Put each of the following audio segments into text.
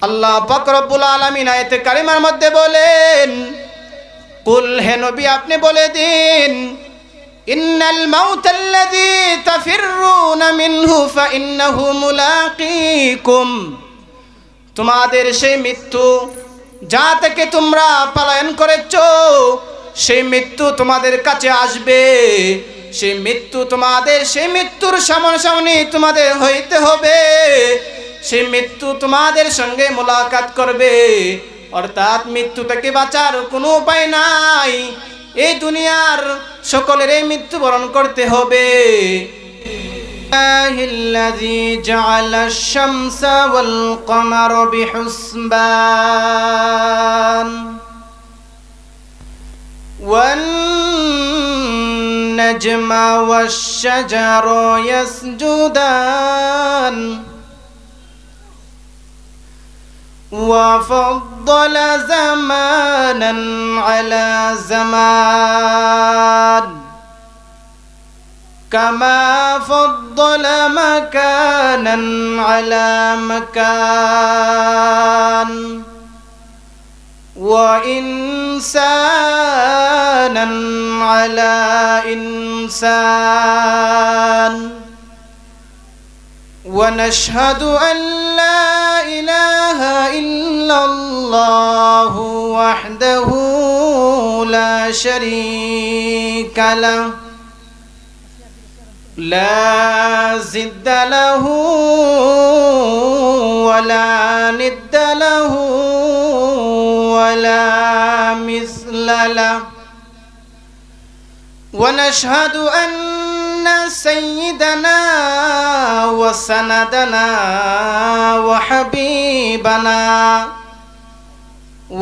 আল্লাহ পাক রব্বুল আলামিন আয়াতে কারিমার মধ্যে বলেন, কুল হে নবী আপনি বলে দিন, ইন্নাল মাউতাল্লাযী তাফিররুনা মিনহু ফাইন্নাহু মুলাকীকুম, তোমাদের সেই মৃত্যু যা থেকে তোমরা পলায়ন করেছো সেই মৃত্যু তোমাদের কাছে আসবে। সেই মৃত্যু তোমাদের, সেই মৃত্যুর সামনাসামনি তোমাদের হইতে হবে। সেই মৃত্যু তোমাদের সঙ্গে মোলাকাত করবে, অর্থাৎ মৃত্যু থেকে বাঁচার কোনো উপায় নাই। এই দুনিয়ার সকলের এই মৃত্যুবরণ করতে হবে। الذي جعل الشمس والقمر بحسبان والنجم والشجر يسجدان وفضل زمانا على زمان كما فضل مكانا على مكان وإنسانا على إنسان ونشهد أن لا إله إلا الله وحده لا شريك له لا ضد له ولا ند له ولا مثل له ونشهد أن سيدنا وسندنا وحبيبنا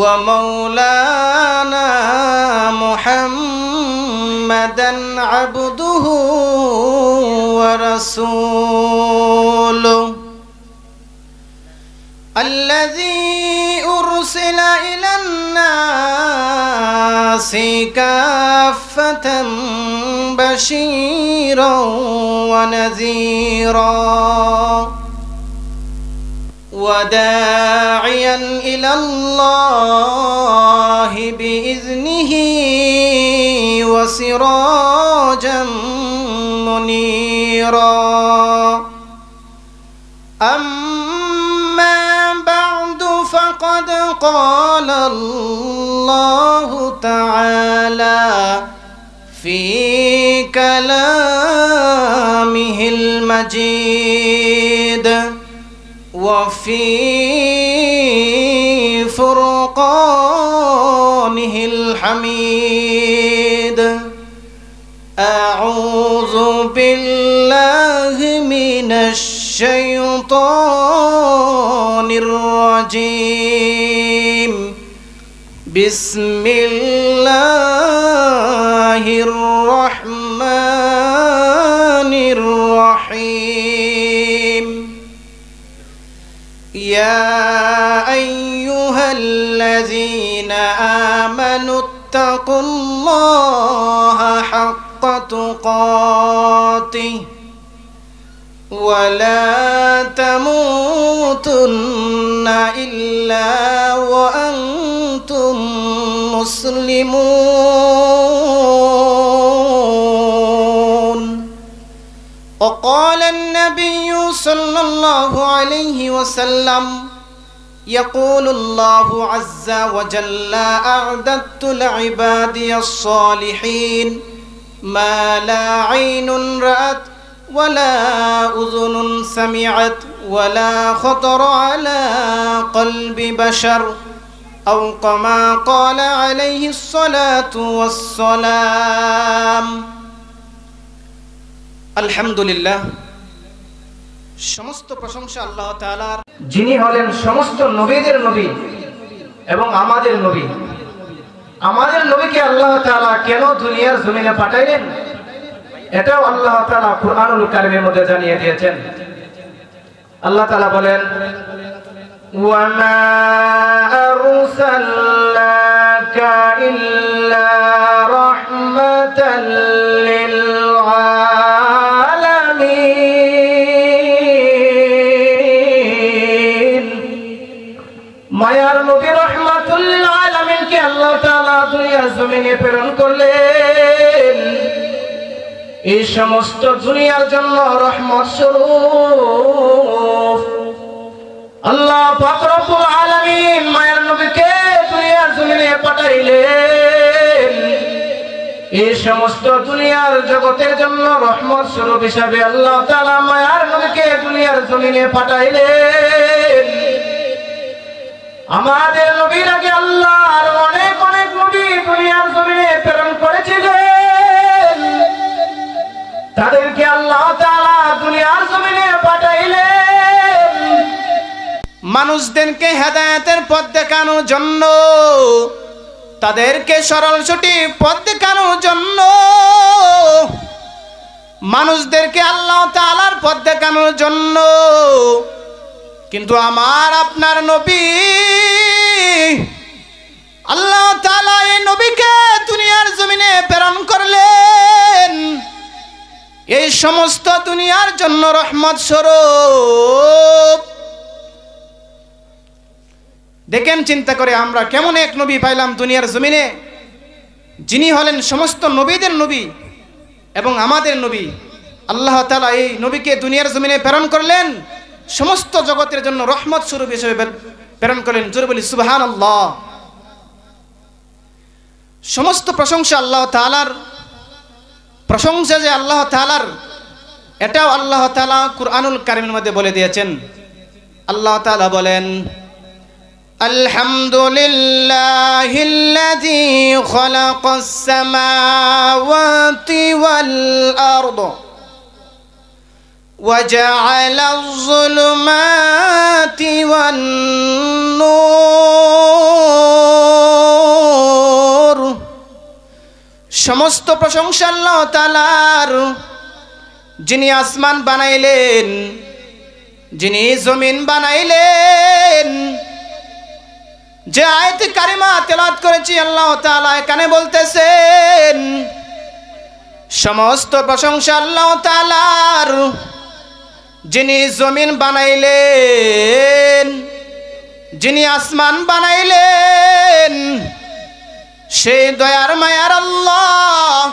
ومولانا محمدا عبده ورسوله الذي أرسل إلى الناس كافة بشيرا ونذيرا وداعيا إلى الله بإذنه وسراجا منيرا أما بعد فقد قال الله تعالى في كلامه المجيد وفي فرقانه الحميد أعوذ بالله من الشيطان الرجيم بسم الله الرحمن الرحيم يا أيها الذين آمنوا اتقوا الله حق تقاته ولا تموتن إلا وأنتم مسلمون وقال النبي صلى الله عليه وسلم يقول الله عز وجل أعددت لعبادي الصالحين ما لا عين رأت ولا أذن سمعت ولا خطر على قلب بشر أو كما قال عليه الصلاة والسلام الحمد لله সমস্ত প্রশংসা আল্লাহ তাআলার, যিনি হলেন সমস্ত নবীদের নবী এবং আমাদের নবী। আমাদের নবীকে আল্লাহ তাআলা কেন দুনিয়ার জমিনে পাঠাইলেন এটাও আল্লাহ তাআলা কুরআনুল কারীমের মধ্যে জানিয়ে দিয়েছেন। আল্লাহ তাআলা বলেন, ওয়ামা আরসালনাকা ইল্লা রাহমাতাল লিল আলামিন মায়ার নবী রাহমাতুল লিল আলামিনকে আল্লাহ তাআলা দুনিয়ার জমিনে প্রেরণ করলেন এই সমস্ত দুনিয়ার জন্য রহমত স্বরূপ। আল্লাহ পাক রব্বুল আলামিন মায়ার নবীকে দুনিয়ার জমিনে পাঠাইলেন এই সমস্ত দুনিয়ার জগতের জন্য রহমত স্বরূপ হিসাবে আল্লাহ তাআলা মায়ার নবীকে দুনিয়ার জমিনে পাঠাইলেন। আমাদের নবীর আগে আল্লাহ আর অনেক অনেক নবী দুনিয়ার জমিনে প্রেরণ করেছিলেন, তাদেরকে আল্লাহ তাআলা দুনিয়ার জমিনে পাঠাইলেন মানুষদেরকে হেদায়েতের পথ দেখানোর জন্য, তাদেরকে সরল সঠিক পথ দেখানোর জন্য, মানুষদেরকে আল্লাহ তাআলার পথ দেখানোর জন্য। কিন্তু আমার আপনার নবী আল্লাহ তাআলা এই নবীকে দুনিয়ার জমিনে প্রেরণ করলেন এই সমস্ত দুনিয়ার জন্য রহমত স্বরূপ। দেখেন চিন্তা করে আমরা কেমন এক নবী পাইলাম দুনিয়ার জমিনে, যিনি হলেন সমস্ত নবীদের নবী এবং আমাদের নবী। আল্লাহ তাআলা এই নবীকে দুনিয়ার জমিনে প্রেরণ করলেন সমস্ত জগতের জন্য রহমত স্বরূপ হিসেবে প্রেরণ করলেন। জোরে বলি সুবহানাল্লাহ। সমস্ত প্রশংসা আল্লাহ তাআলার, প্রশংসা যে আল্লাহ তাআলার এটাও আল্লাহ তাআলা কুরআনুল কারীমের মধ্যে বলে দিয়েছেন। আল্লাহ তাআলা বলেন, আলহামদুলিল্লাহিল্লাযী খালাকাস সামাওয়াতি ওয়াল আরদ وجعل الظلمات والنور। সমস্ত প্রশংসা আল্লাহ তাআলার, যিনি আসমান বানাইলেন, যিনি জমিন বানাইলেন। যে আয়াত কারিমা তেলাওয়াত করেছি আল্লাহ তাআলা এখানে বলতেছেন সমস্ত প্রশংসা আল্লাহ তাআলার, যিনি জমিন বানাইলেন, যিনি আসমান বানাইলেন। সেই দয়ার মায়ার আল্লাহ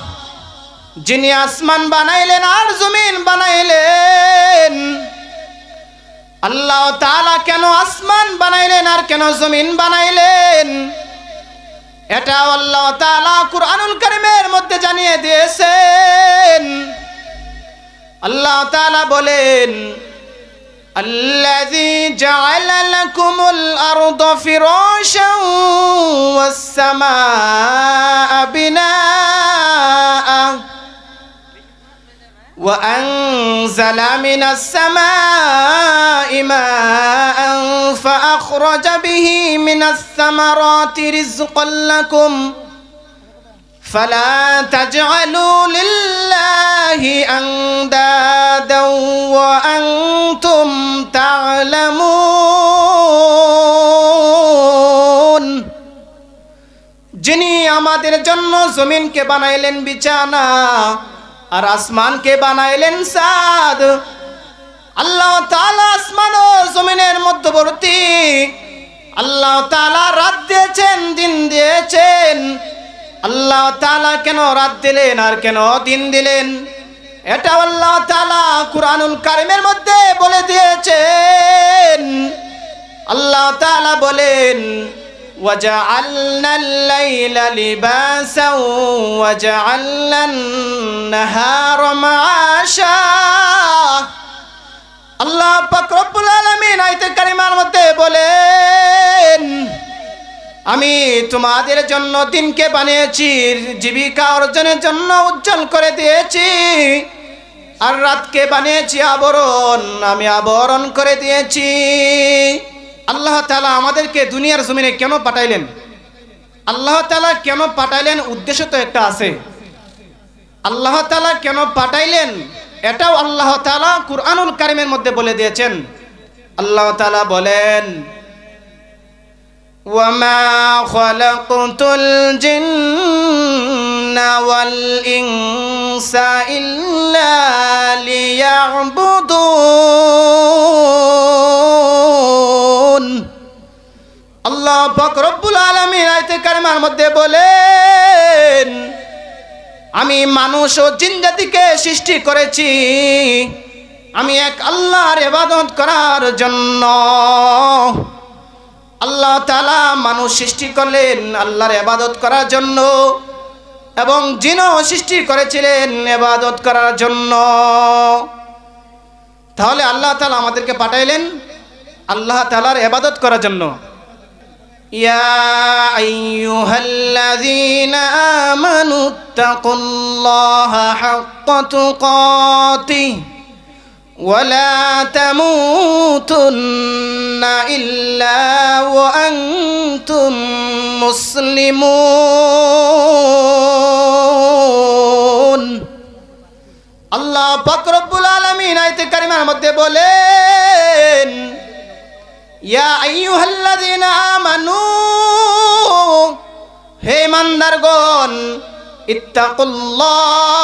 যিনি আসমান বানাইলেন আর জমিন বানাইলেন। আল্লাহ তাআলা কেন আসমান বানাইলেন আর কেন জমিন বানাইলেন এটা আল্লাহ তাআলা কুরআনুল কারীমের মধ্যে জানিয়ে দিয়েছেন। আল্লাহ তাআলা বলেন, আল্লাযী জাআলা লাকুমুল আরদা ফিরাশান ওয়াস সামাআ বিনাআ ওয়া আনজালা মিনাস সামা'i মাআন ফাআখরাজা বিহি মিনাস সামারাতি রিজকান লাকুম ফালা তাজআলু লিল্লাহি আনদাদান ওয়া আনতুম তা'লামুন। যিনি আমাদের জন্য জমিনকে বানাইলেন বিছানা আর আসমানকে বানাইলেন ছাদ। আল্লাহ তাআলা আসমান ও জমিনের মধ্যবর্তী। আল্লাহ তাআলা রাত দিয়েছেন, দিন দিয়েছেন। আল্লাহ তাআলা কেন রাত দিলেন আর কেন দিন দিলেন এটা আল্লাহ তাআলা কুরআনুল কারীমের মধ্যে বলে দিয়েছেন। আল্লাহ তাআলা বলেন, ওয়াজআলনাল লাইলা লিবাসান ওয়াজআলনান নাহারা মাআশা। আল্লাহ পাক রব্বুল আলামিন আয়াতে কারিমার মধ্যে বলেন, আমি তোমাদের জন্য দিনকে বানিয়েছি জীবিকা অর্জনের জন্য উজ্জ্বল করে দিয়েছি, আর রাতকে বানিয়েছি আবরণ, আমি আবরণ করে দিয়েছি। আল্লাহ তাআলা আমাদেরকে দুনিয়ার জমিনে কেন পাঠাইলেন? আল্লাহ তাআলা কেন পাঠাইলেন? উদ্দেশ্য তো একটা আছে। আল্লাহ তাআলা কেন পাঠাইলেন এটাও আল্লাহ তাআলা কুরআনুল কারীমের মধ্যে বলে দিয়েছেন। আল্লাহ তাআলা বলেন, ওয়ামা খালাকতুল জিন্না ওয়াল ইনসা ইল্লা লিয়াবুদুন। আল্লাহ পাক রব্বুল আলামিন আয়াতে কারিমার মধ্যে বলেন, আমি মানুষ ও জিন জাতিকে সৃষ্টি করেছি আমি এক আল্লাহর ইবাদত করার জন্য। আল্লাহ তাআলা মানুষ সৃষ্টি করলেন আল্লাহর ইবাদত করার জন্য এবং জিনও সৃষ্টি করেছিলেন ইবাদত করার জন্য। তাহলে আল্লাহ তাআলা আমাদেরকে পাঠাইলেন আল্লাহ তাআলার ইবাদত করার জন্য। ইয়া আইয়ুহাল্লাযীনা আমানুত্তাকুল্লাহা হাক্কা তুকাতিহি ওয়ালা তামুতুন্না ইল্লা ওয়া আনতুম মুসলিমুন। আল্লাহ পাক রব্বুল আলামিন আয়াতে কারিমার মধ্যে বলেন, ইয়া আইয়ুহাল্লাযীনা আমানু, হে ইমানদারগণ, ইত্তাকুল্লাহ,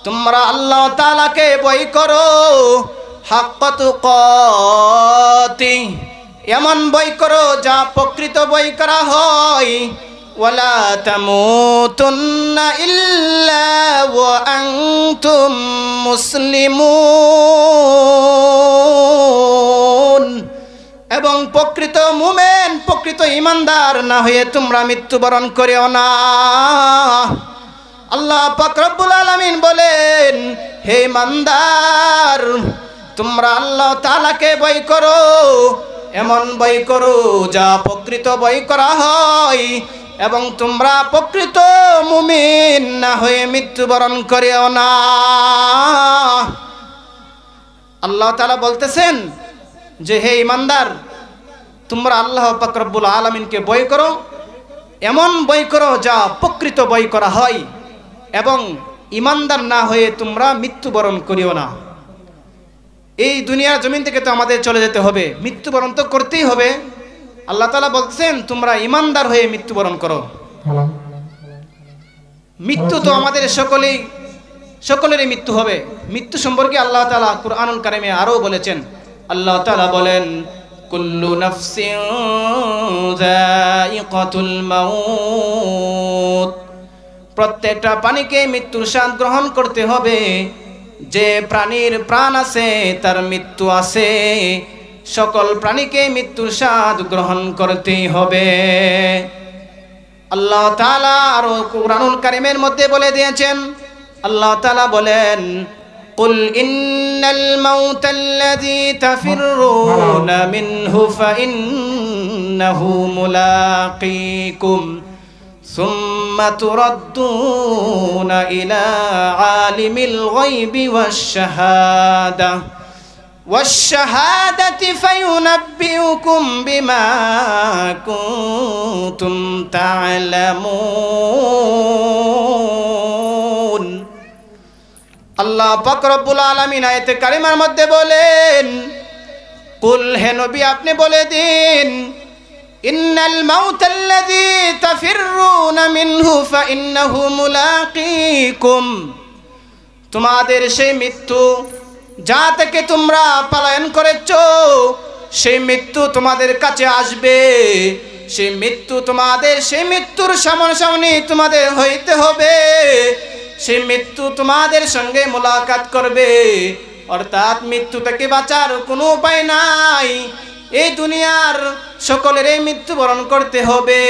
তোমরা আল্লাহ তাআলাকে ভয় করো, হাক্কা তুকাতি, এমন ভয় করো যা প্রকৃত ভয় করা হয়। ওয়ালা তামুতুন্না ইল্লা ওয়া আনতুম মুসলিমুন, এবং প্রকৃত মুমিন প্রকৃত ঈমানদার না হয়ে তোমরা মৃত্যুবরণ করিও না। আল্লাহ পাক রব্বুল আলামিন বলেন, হে ঈমানদার, তোমরা আল্লাহ তাআলাকে ভয় করো, এমন ভয় করো যা প্রকৃত ভয় করা হয়, এবং তোমরা প্রকৃত মুমিন না হয়ে মৃত্যুবরণ করিও না। আল্লাহ তাআলা বলতেছেন যে হে ঈমানদার, তোমরা আল্লাহ পাক রব্বুল আলামিনকে ভয় করো, এমন ভয় করো যা প্রকৃত ভয় করা হয়, এবং ঈমানদার না হয়ে তোমরা মৃত্যুবরণ করিও না। এই দুনিয়ার জমিন থেকে তো আমাদের চলে যেতে হবে, মৃত্যুবরণ তো করতেই হবে। আল্লাহ তাআলা বলছেন তোমরা ঈমানদার হয়ে মৃত্যুবরণ করো। মৃত্যু তো আমাদের সকলেরই মৃত্যু হবে। মৃত্যু সম্পর্কে আল্লাহ তাআলা কুরআনুল কারীমে আরো বলেছেন। আল্লাহ তাআলা বলেন, কুল্লু নাফসিন যায়িকাতুল মাউত, প্রত্যেকটা প্রাণীকে মৃত্যুর স্বাদ গ্রহণ করতে হবে। যে প্রাণীর প্রাণ আছে তার মৃত্যু আছে, সকল প্রাণীকে মৃত্যুর স্বাদ গ্রহণ করতেই হবে। আল্লাহ তাআলা আরো কুরআনুল কারীমের মধ্যে বলে দিয়েছেন, আল্লাহ তাআলা বলেন, কুল ইন্নাল মাউতাল্লাযী তাফিররুনা মিনহু ফাইন্নাহু মুলাকীকুম সুম্মা তুরাদ্দুনা ইলা আলিমিল গায়বি ওয়াশ-শাহাদাতি ফায়ুনাব্বিউকুম বিমা কুনতুম তা'লামুন। আল্লাহ পাক রব্বুল আলামিন আয়াতে কারিমার মধ্যে বলেন, কুল, হে নবী আপনি বলে দিন, ইন্নাল মাউতাল্লাযী তাফিররুনা মিনহু ফাইন্নাহু মুলাকীকুম, তোমাদের সেই মৃত্যু যা থেকে তোমরা পলায়ন করেছো সেই মৃত্যু তোমাদের কাছে আসবে। সেই মৃত্যুর সামনাসামনি তোমাদের হইতে হবে। সেই মৃত্যু তোমাদের সঙ্গে মোলাকাত করবে, অর্থাৎ মৃত্যু থেকে বাঁচার কোনো উপায় নাই। এই দুনিয়ার সকলেরই মৃত্যুবরণ করতে হবে।